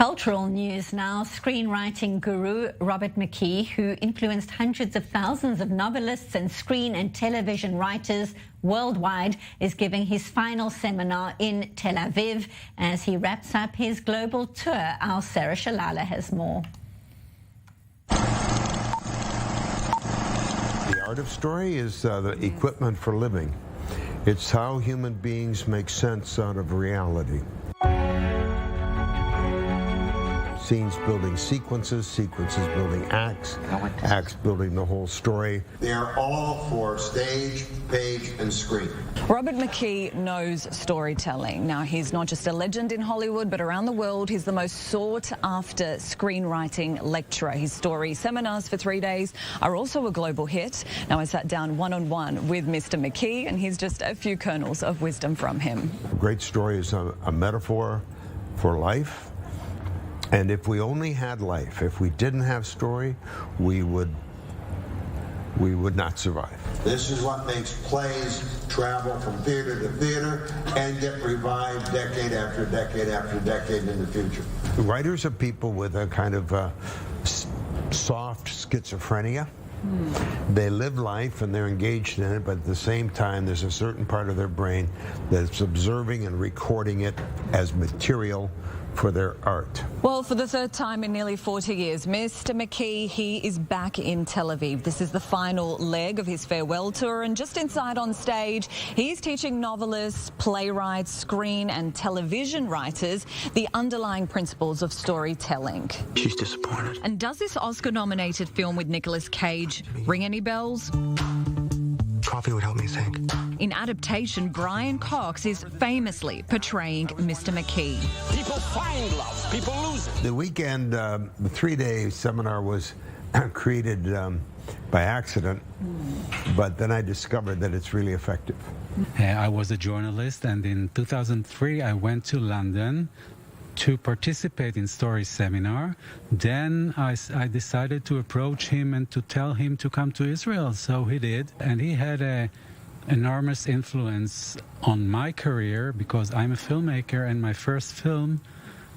Cultural news now. Screenwriting guru Robert McKEE, who influenced hundreds of thousands of novelists and screen and television writers worldwide, is giving his final seminar in Tel Aviv as he wraps up his global tour. Our Sarah Shalala has more. The art of story is the equipment for living. It's how human beings make sense out of reality. Scenes building sequences, sequences building acts, acts building the whole story. They are all for stage, page, and screen. Robert McKEE knows storytelling. Now, he's not just a legend in Hollywood, but around the world, he's the most sought-after screenwriting lecturer. His story seminars for 3 days are also a global hit. Now, I sat down one-on-one with Mr. McKEE, and here's just a few kernels of wisdom from him. A great story is a metaphor for life. And if we only had life, if we didn't have story, we would not survive. This is what makes plays travel from theater to theater and get revived decade after decade after decade in the future. Writers are people with a kind of soft schizophrenia. They live life and they're engaged in it, but at the same time there's a certain part of their brain that's observing and recording it as material for their art. Well, for the third time in nearly 40 years, Mr. McKEE, he is back in Tel Aviv. This is the final leg of his farewell tour, and just inside on stage, he's teaching novelists, playwrights, screen and television writers the underlying principles of storytelling. She's disappointed. And does this Oscar-nominated film with Nicolas Cage ring any bells? Coffee would help me think. In adaptation, Brian Cox is famously portraying Mr. McKEE. People find love, people lose it. The weekend, the 3-day seminar was created by accident, but then I discovered that it's really effective. I was a journalist, and in 2003 I went to London to participate in Story Seminar. Then I decided to approach him and to tell him to come to Israel, so he did. And he had an enormous influence on my career because I'm a filmmaker, and my first film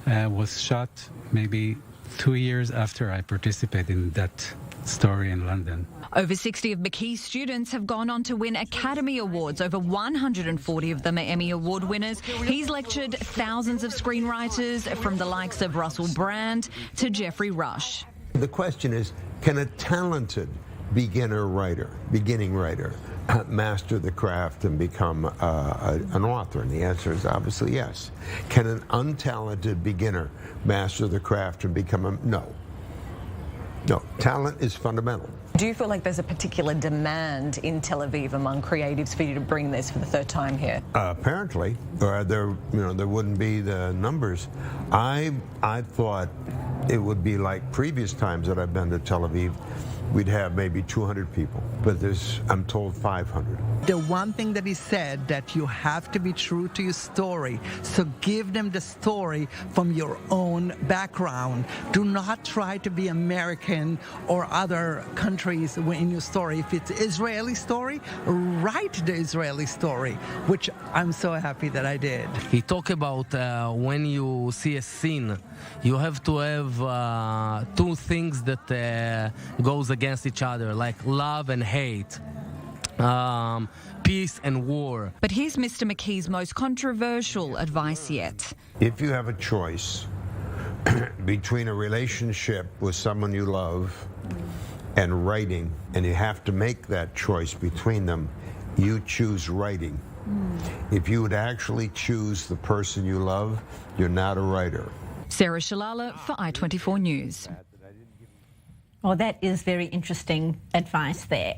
was shot maybe 2 years after I participated in that story in London. Over 60 of McKEE's students have gone on to win Academy Awards. Over 140 of them are Emmy Award winners. He's lectured thousands of screenwriters, from the likes of Russell Brand to Jeffrey Rush. The question is, can a talented beginning writer, master the craft and become an author? And the answer is obviously yes. Can an untalented beginner master the craft and become a... No. No, talent is fundamental. Do you feel like there's a particular demand in Tel Aviv among creatives for you to bring this for the third time here? Apparently, or there wouldn't be the numbers. I thought it would be like previous times that I've been to Tel Aviv. We'd have maybe 200 people, but there's, I'm told, 500. The one thing that he said, that you have to be true to your story. So give them the story from your own background. Do not try to be American or other countries in your story. If it's Israeli story, write the Israeli story, which I'm so happy that I did. He talked about when you see a scene, you have to have two things that goes against each other, like love and hate, peace and war. But here's Mr. McKee's most controversial advice yet. If you have a choice between a relationship with someone you love and writing, and you have to make that choice between them, you choose writing. If you would actually choose the person you love, you're not a writer. Sarah Shalala for i24 News. Well, that is very interesting advice there.